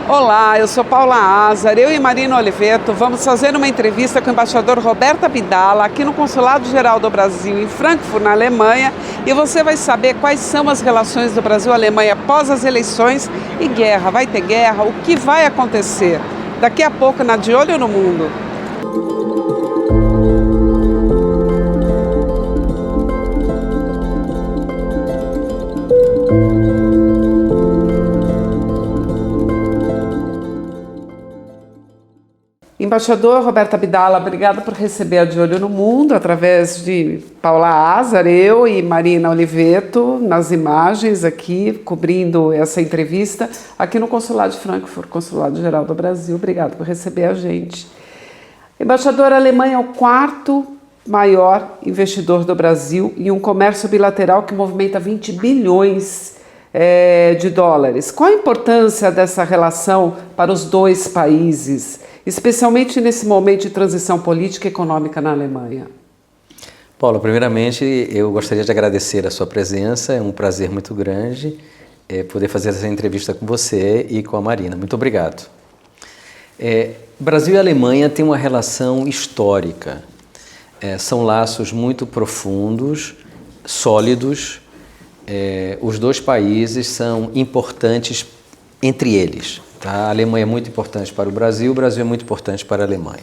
Olá, eu sou Paula Azar, eu e Marina Oliveto vamos fazer uma entrevista com o embaixador Roberto Abdala aqui no Consulado Geral do Brasil em Frankfurt, na Alemanha, e você vai saber quais são as relações do Brasil e Alemanha após as eleições e guerra. Vai ter guerra? O que vai acontecer? Daqui a pouco na De Olho no Mundo. Embaixador Roberto Abdala, obrigada por receber a De Olho no Mundo através de Paula Azar, eu e Marina Oliveto, nas imagens aqui, cobrindo essa entrevista aqui no Consulado de Frankfurt, Consulado Geral do Brasil. Obrigada por receber a gente. Embaixador, a Alemanha é o quarto maior investidor do Brasil em um comércio bilateral que movimenta 20 bilhões de dólares. Qual a importância dessa relação para os dois países, especialmente nesse momento de transição política e econômica na Alemanha? Paula, primeiramente eu gostaria de agradecer a sua presença, é um prazer muito grande poder fazer essa entrevista com você e com a Marina. Muito obrigado. Brasil e Alemanha têm uma relação histórica, são laços muito profundos, sólidos. Os dois países são importantes entre eles. Tá? A Alemanha é muito importante para o Brasil é muito importante para a Alemanha.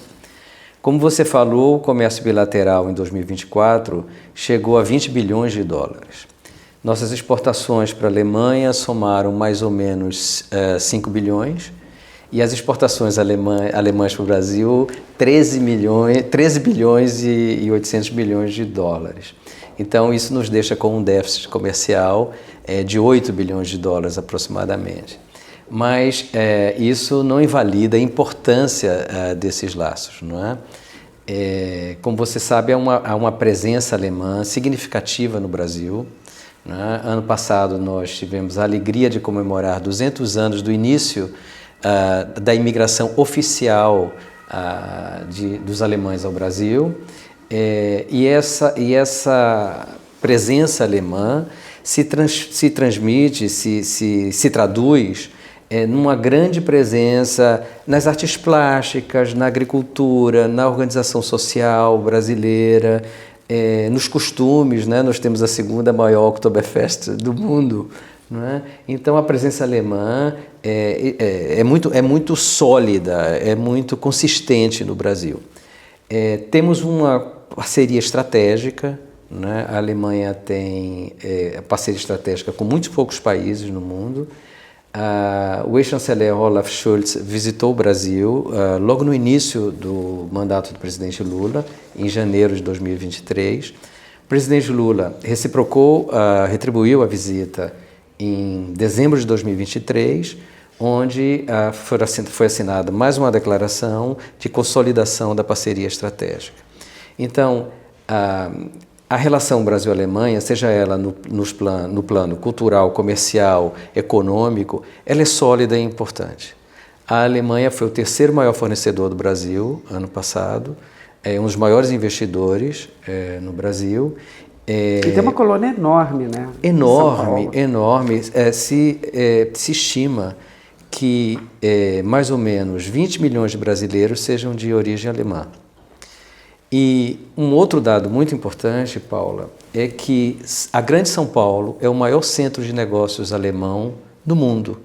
Como você falou, o comércio bilateral em 2024 chegou a 20 bilhões de dólares. Nossas exportações para a Alemanha somaram mais ou menos 5 bilhões e as exportações alemãs para o Brasil 13 bilhões e 800 milhões de dólares. Então, isso nos deixa com um déficit comercial de 8 bilhões de dólares aproximadamente. Mas isso não invalida a importância desses laços, não é? Como você sabe, há uma presença alemã significativa no Brasil. Não é? Ano passado, nós tivemos a alegria de comemorar 200 anos do início da imigração oficial dos alemães ao Brasil. E essa presença alemã se transmite, se traduz numa grande presença nas artes plásticas, na agricultura, na organização social brasileira, nos costumes, né? Nós temos a segunda maior Oktoberfest do mundo. Não é? Então a presença alemã é muito sólida, é muito consistente no Brasil. Temos uma parceria estratégica, né? A Alemanha tem parceria estratégica com muitos poucos países no mundo. O ex-chanceler Olaf Scholz visitou o Brasil logo no início do mandato do presidente Lula, em janeiro de 2023. O presidente Lula retribuiu a visita em dezembro de 2023, onde foi assinada mais uma declaração de consolidação da parceria estratégica. Então, a relação Brasil-Alemanha, seja ela no plano cultural, comercial, econômico, ela é sólida e importante. A Alemanha foi o terceiro maior fornecedor do Brasil ano passado, é um dos maiores investidores no Brasil. E tem uma colônia enorme, né? Enorme. Se estima que mais ou menos 20 milhões de brasileiros sejam de origem alemã. E um outro dado muito importante, Paula, é que a Grande São Paulo é o maior centro de negócios alemão do mundo.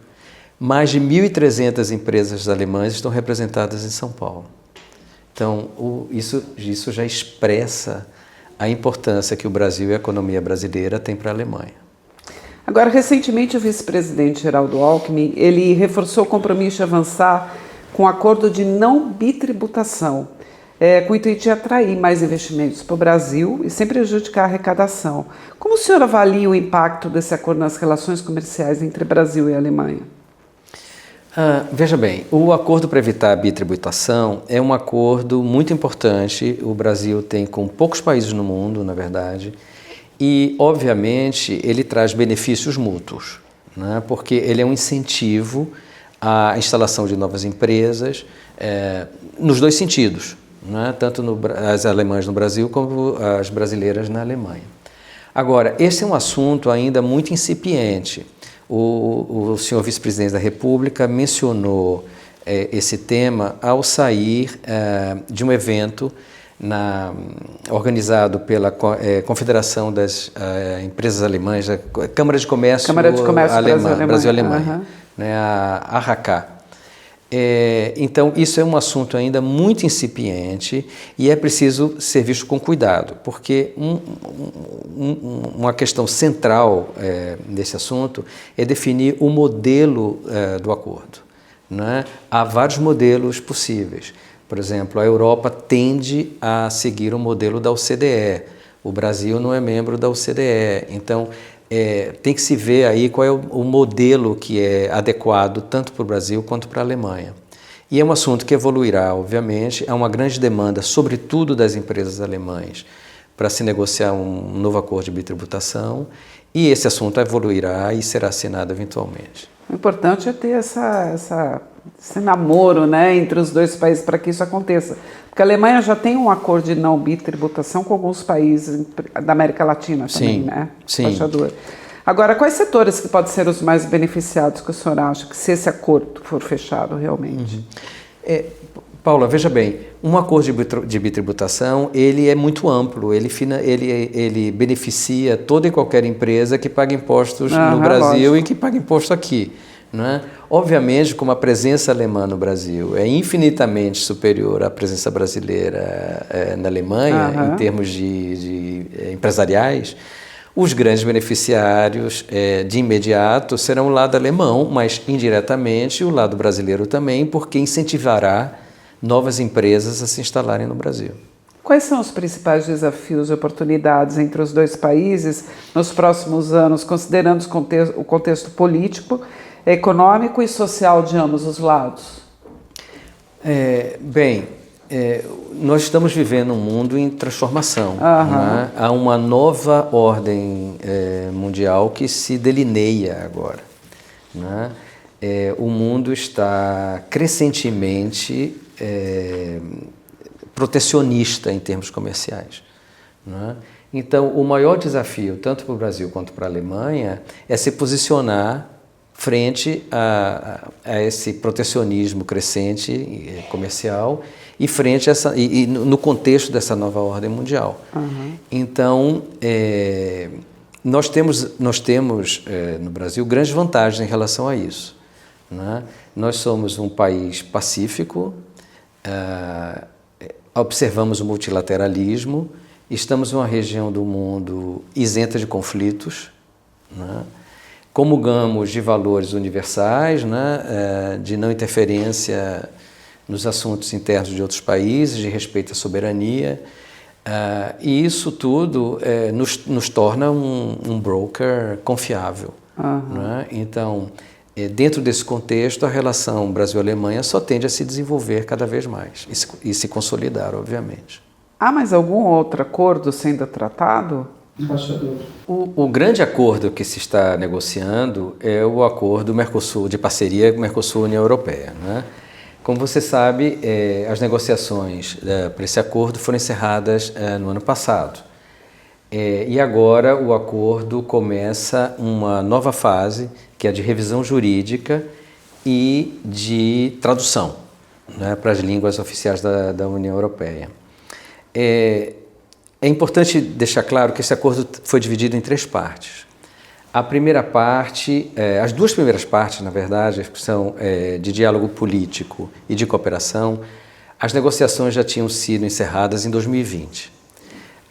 Mais de 1.300 empresas alemãs estão representadas em São Paulo. Então, isso já expressa a importância que o Brasil e a economia brasileira têm para a Alemanha. Agora, recentemente, o vice-presidente Geraldo Alckmin, ele reforçou o compromisso de avançar com um acordo de não bitributação, com o intuito de atrair mais investimentos para o Brasil e sem prejudicar a arrecadação. Como o senhor avalia o impacto desse acordo nas relações comerciais entre Brasil e Alemanha? Veja bem, o acordo para evitar a bitributação é um acordo muito importante. O Brasil tem com poucos países no mundo, na verdade, e, obviamente, ele traz benefícios mútuos, né? Porque ele é um incentivo à instalação de novas empresas nos dois sentidos, né? Tanto as alemãs no Brasil como as brasileiras na Alemanha. Agora, esse é um assunto ainda muito incipiente. O senhor vice-presidente da República mencionou esse tema ao sair de um evento organizado pela Confederação das Empresas Alemãs, a Câmara de Comércio Brasil-Alemanha, né, a AHK. Então, isso é um assunto ainda muito incipiente e é preciso ser visto com cuidado, porque uma questão central desse assunto é definir o modelo do acordo, né? Há vários modelos possíveis. Por exemplo, a Europa tende a seguir o modelo da OCDE. O Brasil não é membro da OCDE. Então, tem que se ver aí qual é o modelo que é adequado tanto para o Brasil quanto para a Alemanha. E é um assunto que evoluirá, obviamente. Há uma grande demanda, sobretudo das empresas alemãs, para se negociar um novo acordo de bitributação. E esse assunto evoluirá e será assinado eventualmente. O importante é ter esse namoro, né, entre os dois países para que isso aconteça. Porque a Alemanha já tem um acordo de não bitributação com alguns países da América Latina também, né? Sim. Fachador. Agora, quais setores que podem ser os mais beneficiados que o senhor acha que se esse acordo for fechado realmente? Paula, veja bem, um acordo de bitributação, ele é muito amplo, ele beneficia toda e qualquer empresa que paga impostos no Brasil e que paga imposto aqui. Né? Obviamente, como a presença alemã no Brasil é infinitamente superior à presença brasileira na Alemanha, em termos de empresariais, os grandes beneficiários de imediato serão o lado alemão, mas indiretamente o lado brasileiro também, porque incentivará novas empresas a se instalarem no Brasil. Quais são os principais desafios e oportunidades entre os dois países nos próximos anos, considerando o contexto político, econômico e social de ambos os lados? Nós estamos vivendo um mundo em transformação. Né? Há uma nova ordem mundial que se delineia agora. Né? O mundo está crescentemente protecionista em termos comerciais. Né? Então, o maior desafio, tanto para o Brasil quanto para a Alemanha, é se posicionar frente a esse protecionismo crescente comercial e frente a no contexto dessa nova ordem mundial. Então, nós temos no Brasil grandes vantagens em relação a isso. Né? Nós somos um país pacífico, observamos o multilateralismo, estamos numa região do mundo isenta de conflitos, né? Comungamos de valores universais, né? De não interferência nos assuntos internos de outros países, de respeito à soberania, e isso tudo nos torna um broker confiável. Né? Então, dentro desse contexto, a relação Brasil-Alemanha só tende a se desenvolver cada vez mais e se consolidar, obviamente. Há mais algum outro acordo sendo tratado? O grande acordo que se está negociando é o acordo Mercosul, de parceria Mercosul-União Europeia. Né? Como você sabe, as negociações para esse acordo foram encerradas no ano passado. E agora o acordo começa uma nova fase, que é de revisão jurídica e de tradução, né, para as línguas oficiais da União Europeia. É importante deixar claro que esse acordo foi dividido em 3 partes. A primeira parte, as 2 primeiras partes, na verdade, que são de diálogo político e de cooperação, as negociações já tinham sido encerradas em 2020.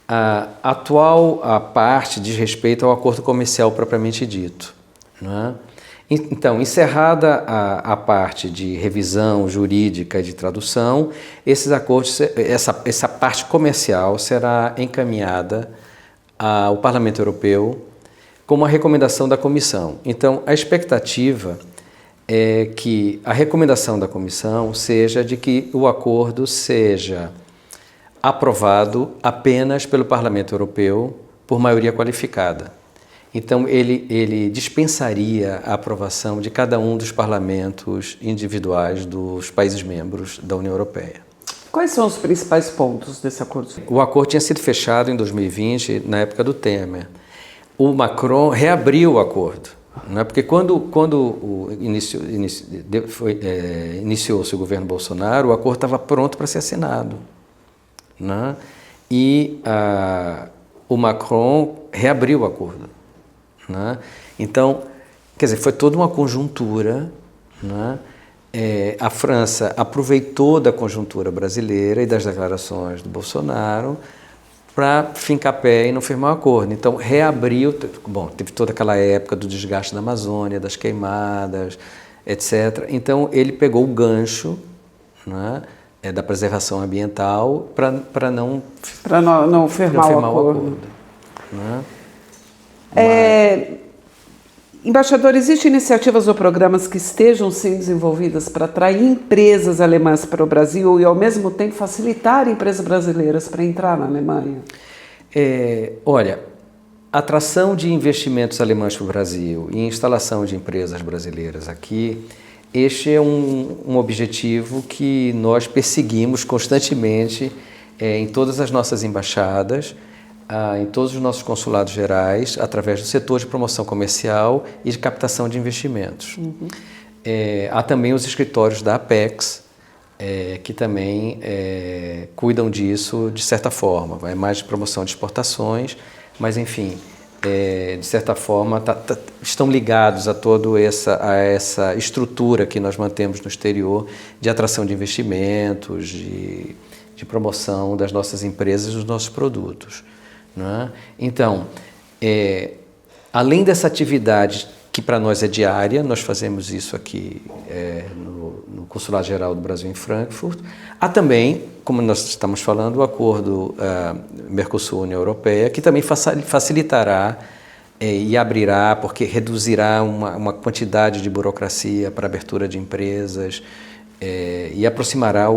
A parte diz respeito ao acordo comercial propriamente dito. Né? Então, encerrada a parte de revisão jurídica e de tradução, esses acordos, essa parte comercial será encaminhada ao Parlamento Europeu como uma recomendação da Comissão. Então, a expectativa é que a recomendação da Comissão seja de que o acordo seja aprovado apenas pelo Parlamento Europeu por maioria qualificada. Então, ele dispensaria a aprovação de cada um dos parlamentos individuais dos países membros da União Europeia. Quais são os principais pontos desse acordo? O acordo tinha sido fechado em 2020, na época do Temer. O Macron reabriu o acordo. Não é? Porque quando iniciou-se o governo Bolsonaro, o acordo estava pronto para ser assinado. Né? E o Macron reabriu o acordo. Né? Então, quer dizer, foi toda uma conjuntura. Né? A França aproveitou da conjuntura brasileira e das declarações do Bolsonaro para fincar pé e não firmar o acordo. Então, reabriu, bom, teve toda aquela época do desgaste da Amazônia, das queimadas, etc. Então, ele pegou o gancho, né, da preservação ambiental para não firmar o acordo. Né? Embaixador, existem iniciativas ou programas que estejam sendo desenvolvidas para atrair empresas alemãs para o Brasil e, ao mesmo tempo, facilitar empresas brasileiras para entrar na Alemanha? Olha, atração de investimentos alemães para o Brasil e instalação de empresas brasileiras aqui, este é um objetivo que nós perseguimos constantemente em todas as nossas embaixadas, em todos os nossos consulados gerais, através do setor de promoção comercial e de captação de investimentos. Uhum. Há também os escritórios da Apex, que também cuidam disso de certa forma. É mais de promoção de exportações, mas, enfim, de certa forma, estão ligados a toda essa estrutura que nós mantemos no exterior de atração de investimentos, de promoção das nossas empresas e dos nossos produtos. Né? Então, além dessa atividade que para nós é diária, nós fazemos isso aqui no Consulado Geral do Brasil em Frankfurt, há também, como nós estamos falando, o acordo Mercosul-União Europeia, que também facilitará e abrirá, porque reduzirá uma quantidade de burocracia para abertura de empresas e aproximará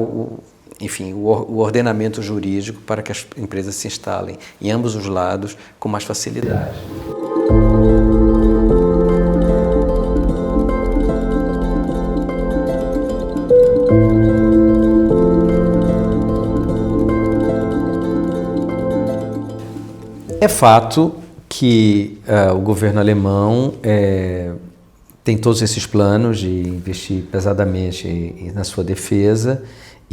enfim, o ordenamento jurídico para que as empresas se instalem em ambos os lados com mais facilidade. É fato que o governo alemão tem todos esses planos de investir pesadamente na sua defesa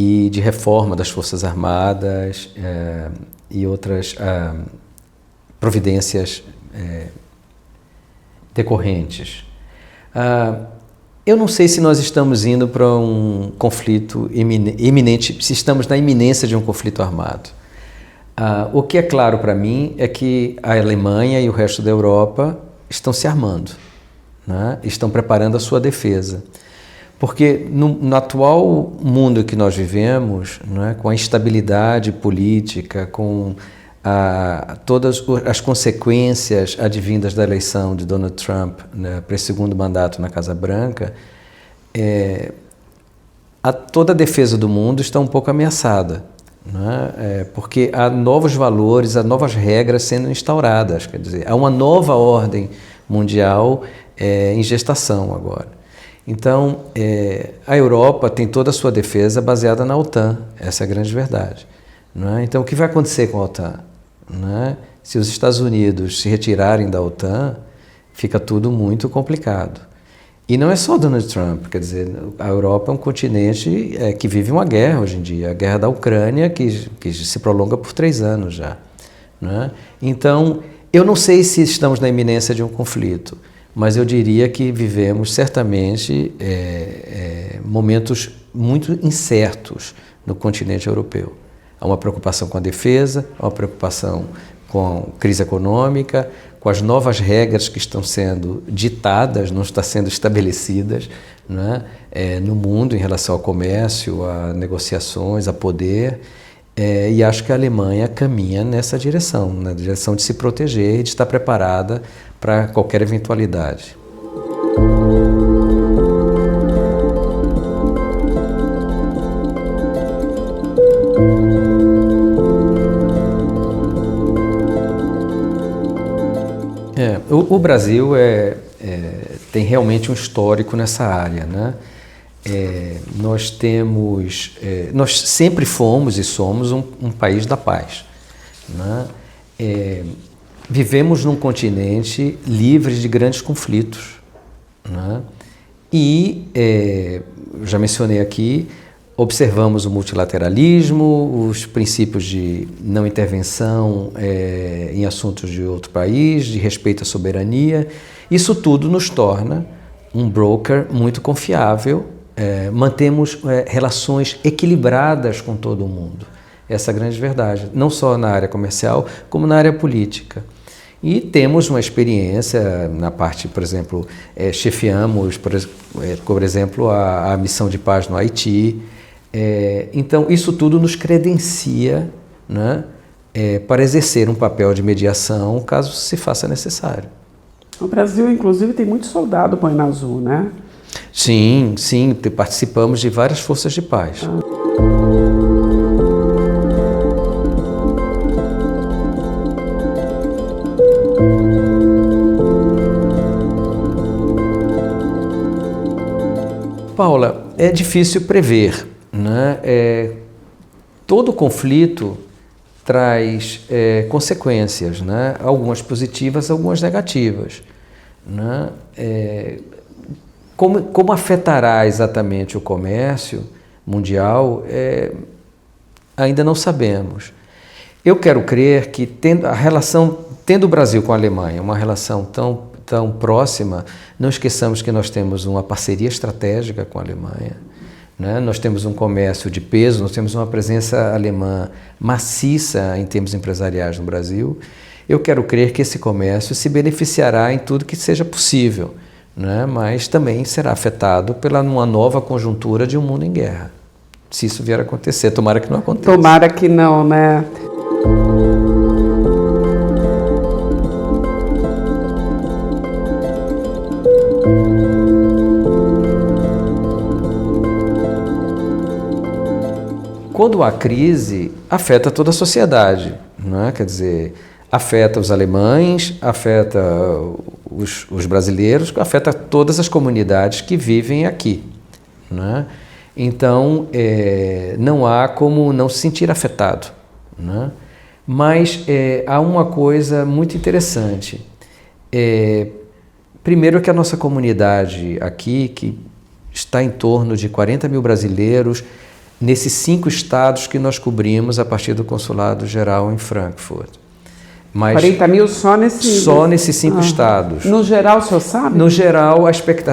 e de reforma das Forças Armadas e outras providências decorrentes. Eu não sei se nós estamos indo para um conflito iminente, se estamos na iminência de um conflito armado. O que é claro para mim é que a Alemanha e o resto da Europa estão se armando, né? Estão preparando a sua defesa. Porque no atual mundo que nós vivemos, né, com a instabilidade política, com todas as consequências advindas da eleição de Donald Trump, né, para esse segundo mandato na Casa Branca, toda a defesa do mundo está um pouco ameaçada, né, porque há novos valores, há novas regras sendo instauradas, quer dizer, há uma nova ordem mundial em gestação agora. Então, a Europa tem toda a sua defesa baseada na OTAN, essa é a grande verdade. Não é? Então, o que vai acontecer com a OTAN? Não é? Se os Estados Unidos se retirarem da OTAN, fica tudo muito complicado. E não é só Donald Trump, quer dizer, a Europa é um continente que vive uma guerra hoje em dia, a guerra da Ucrânia, que se prolonga por 3 anos já. Não é? Então, eu não sei se estamos na iminência de um conflito, mas eu diria que vivemos certamente momentos muito incertos no continente europeu. Há uma preocupação com a defesa, há uma preocupação com a crise econômica, com as novas regras que estão sendo ditadas, não estão sendo estabelecidas, né, no mundo em relação ao comércio, a negociações, a poder. E acho que a Alemanha caminha nessa direção, na direção de se proteger e de estar preparada para qualquer eventualidade. O Brasil tem realmente um histórico nessa área, né? Nós sempre fomos e somos um país da paz, né? Vivemos num continente livre de grandes conflitos, né? E, já mencionei aqui, observamos o multilateralismo, os princípios de não intervenção em assuntos de outro país, de respeito à soberania. Isso tudo nos torna um broker muito confiável. Mantemos relações equilibradas com todo mundo. Essa é a grande verdade, não só na área comercial, como na área política. E temos uma experiência na parte, por exemplo, chefiamos, por exemplo, a missão de paz no Haiti. Então, isso tudo nos credencia, né, para exercer um papel de mediação, caso se faça necessário. O Brasil, inclusive, tem muito soldado Boina Azul, né? Sim, sim, participamos de várias forças de paz. Paula, é difícil prever, né? Todo conflito traz consequências, né? Algumas positivas, algumas negativas, né? Como afetará exatamente o comércio mundial, ainda não sabemos. Eu quero crer que tendo o Brasil com a Alemanha, uma relação tão próxima, não esqueçamos que nós temos uma parceria estratégica com a Alemanha, né? Nós temos um comércio de peso, nós temos uma presença alemã maciça em termos empresariais no Brasil. Eu quero crer que esse comércio se beneficiará em tudo que seja possível, né? Mas também será afetado pela uma nova conjuntura de um mundo em guerra. Se isso vier a acontecer, tomara que não aconteça. Tomara que não, né? Quando há crise, afeta toda a sociedade, né? Quer dizer, afeta os alemães, afeta os brasileiros, afeta todas as comunidades que vivem aqui, né? Então, não há como não se sentir afetado, né? Mas há uma coisa muito interessante. Primeiro que a nossa comunidade aqui, que está em torno de 40 mil brasileiros, nesses 5 estados que nós cobrimos a partir do Consulado Geral em Frankfurt. Mas 40 mil só nesses 5 estados. No geral, o senhor sabe? No geral,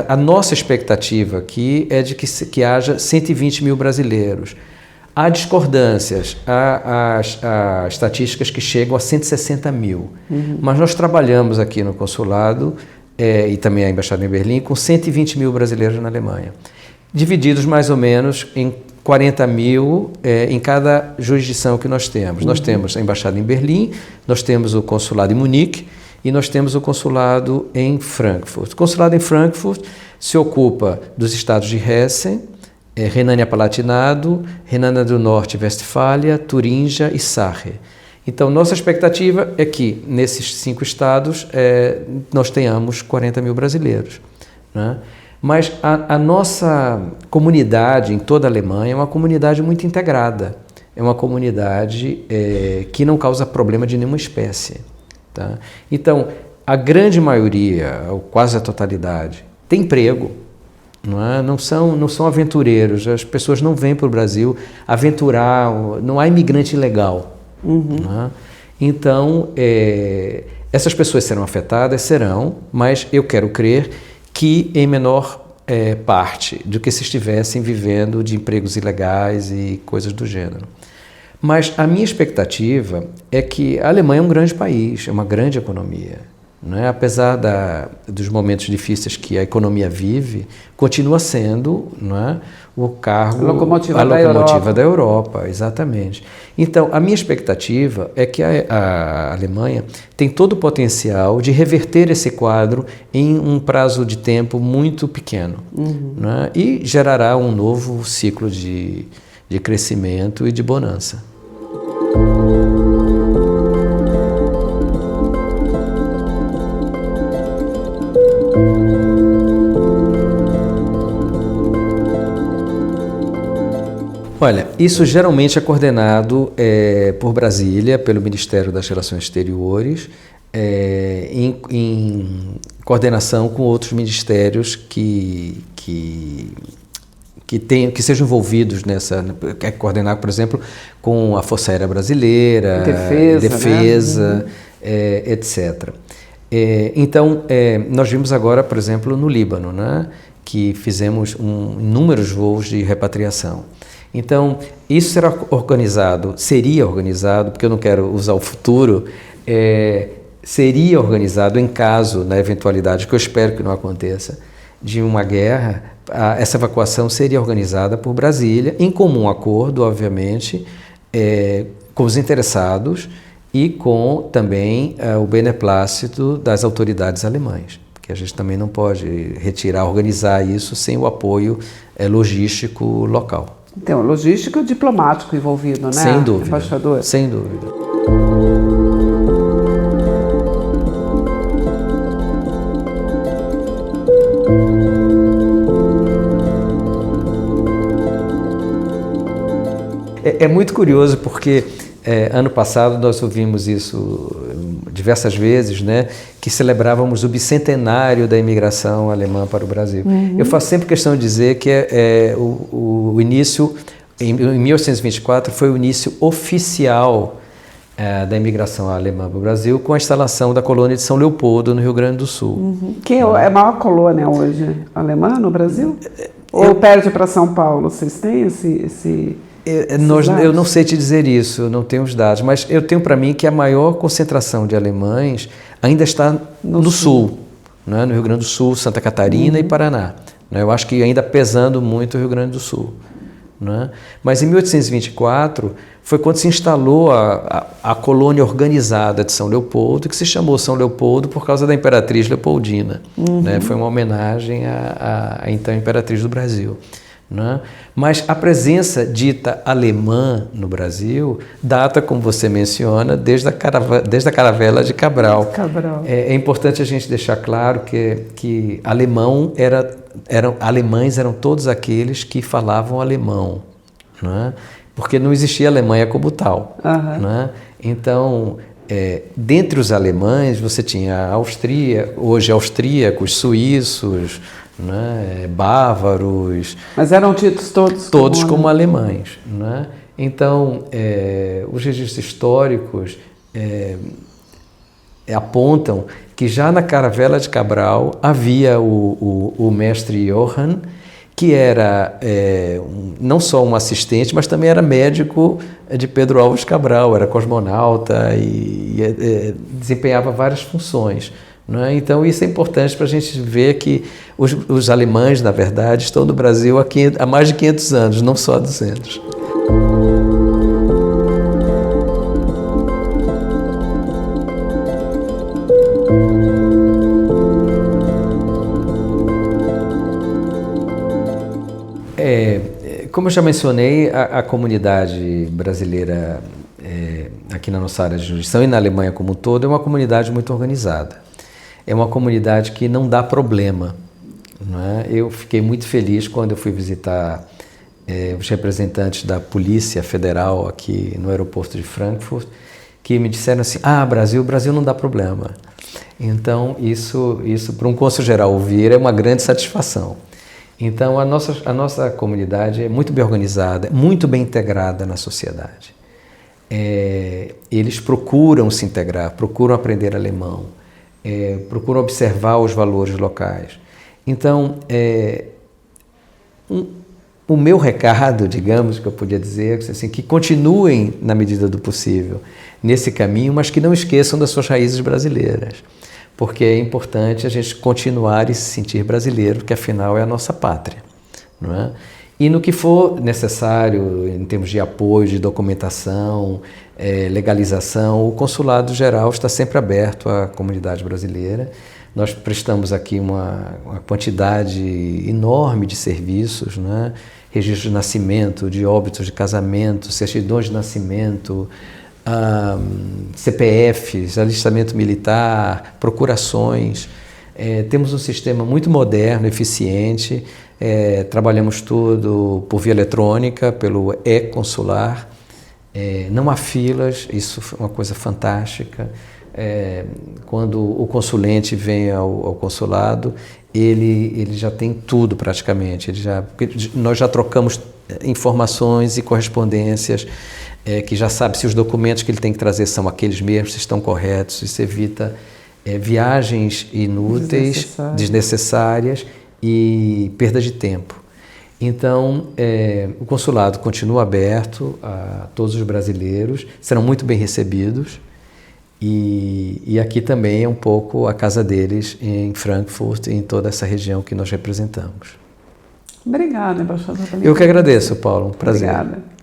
a nossa expectativa aqui é de que haja 120 mil brasileiros. Há discordâncias, há estatísticas que chegam a 160 mil. Mas nós trabalhamos aqui no consulado e também a Embaixada em Berlim com 120 mil brasileiros na Alemanha, divididos mais ou menos em 40 mil em cada jurisdição que nós temos. Nós temos a Embaixada em Berlim, nós temos o consulado em Munique e nós temos o consulado em Frankfurt. O consulado em Frankfurt se ocupa dos estados de Hessen, Renânia-Palatinado, Renânia do Norte-Westfália, Turíngia e Sarre. Então, nossa expectativa é que nesses 5 estados nós tenhamos 40 mil brasileiros, né? Mas a nossa comunidade em toda a Alemanha é uma comunidade muito integrada. É uma comunidade que não causa problema de nenhuma espécie, tá? Então, a grande maioria, ou quase a totalidade, tem emprego. Não são aventureiros. As pessoas não vêm para o Brasil aventurar, não há imigrante ilegal. Então, essas pessoas serão afetadas, mas eu quero crer que em menor parte do que se estivessem vivendo de empregos ilegais e coisas do gênero. Mas a minha expectativa é que a Alemanha é um grande país, é uma grande economia, né? Apesar dos momentos difíceis que a economia vive, continua sendo, né, o cargo, a locomotiva da Europa, exatamente. Então, a minha expectativa é que a Alemanha tem todo o potencial de reverter esse quadro em um prazo de tempo muito pequeno, né, e gerará um novo ciclo de crescimento e de bonança. Olha, isso geralmente é coordenado por Brasília, pelo Ministério das Relações Exteriores, em coordenação com outros ministérios que sejam envolvidos nessa, coordenar, por exemplo, com a Força Aérea Brasileira, defesa, né? Etc. Então, nós vimos agora, por exemplo, no Líbano, né, que fizemos inúmeros voos de repatriação. Então, isso seria organizado, porque eu não quero usar o futuro, seria organizado em caso, na eventualidade, que eu espero que não aconteça, de uma guerra. Essa evacuação seria organizada por Brasília, em comum acordo, obviamente, com os interessados e com também o beneplácito das autoridades alemãs, porque a gente também não pode organizar isso sem o apoio logístico local. Então, logístico e diplomático envolvido, né? Sem dúvida. Embaixador? Sem dúvida. É muito curioso porque ano passado nós ouvimos isso diversas vezes, né, que celebrávamos o bicentenário da imigração alemã para o Brasil. Eu faço sempre questão de dizer que o início, em 1824, foi o início oficial da imigração alemã para o Brasil, com a instalação da colônia de São Leopoldo, no Rio Grande do Sul. Que é a maior colônia hoje alemã no Brasil? Ou perde para São Paulo? Vocês têm esse eu não sei te dizer isso, eu não tenho os dados, mas eu tenho para mim que a maior concentração de alemães ainda está no sul, né? No Rio Grande do Sul, Santa Catarina e Paraná. Né? Eu acho que ainda pesando muito o Rio Grande do Sul. Né? Mas em 1824 foi quando se instalou a colônia organizada de São Leopoldo, que se chamou São Leopoldo por causa da Imperatriz Leopoldina. Né? Foi uma homenagem à então Imperatriz do Brasil. Né? Mas a presença dita alemã no Brasil data, como você menciona, desde a caravela de Cabral. É importante a gente deixar claro que alemães eram todos aqueles que falavam alemão, né? Porque não existia Alemanha como tal. Né? Então, dentre os alemães, você tinha hoje austríacos, suíços, né, bávaros. Mas eram tidos todos como alemães. Né? Então, os registros históricos apontam que já na caravela de Cabral havia o mestre Johann, que era não só um assistente, mas também era médico de Pedro Álvares Cabral, era cosmonauta e desempenhava várias funções. Né? Então, isso é importante para a gente ver que os alemães, na verdade, estão no Brasil há mais de 500 anos, não só há 200. Como eu já mencionei, a comunidade brasileira aqui na nossa área de jurisdição e na Alemanha como um todo é uma comunidade muito organizada. É uma comunidade que não dá problema. Não é? Eu fiquei muito feliz quando eu fui visitar os representantes da Polícia Federal aqui no aeroporto de Frankfurt, que me disseram assim, o Brasil não dá problema. Então, isso para um cônsul-geral ouvir é uma grande satisfação. Então, a nossa comunidade é muito bem organizada, muito bem integrada na sociedade. Eles procuram se integrar, procuram aprender alemão, procuram observar os valores locais. Então, o meu recado, digamos, que eu podia dizer, assim, que continuem, na medida do possível, nesse caminho, mas que não esqueçam das suas raízes brasileiras. Porque é importante a gente continuar e se sentir brasileiro, que afinal é a nossa pátria. Não é? E no que for necessário, em termos de apoio, de documentação, legalização, o Consulado Geral está sempre aberto à comunidade brasileira. Nós prestamos aqui uma quantidade enorme de serviços, né? Registro de nascimento, de óbitos de casamento, certidões de nascimento, CPFs, alistamento militar, procurações. Temos um sistema muito moderno, eficiente, trabalhamos tudo por via eletrônica, pelo e-consular, não há filas, isso é uma coisa fantástica. quando o consulente vem ao consulado, ele já tem tudo praticamente. Porque nós já trocamos informações e correspondências, que já sabe se os documentos que ele tem que trazer são aqueles mesmos, se estão corretos. Isso evita viagens inúteis, desnecessárias e perda de tempo. Então, o consulado continua aberto a todos os brasileiros, serão muito bem recebidos. E aqui também é um pouco a casa deles em Frankfurt e em toda essa região que nós representamos. Obrigada, embaixador. Eu que agradeço, Paulo. Um prazer. Obrigada.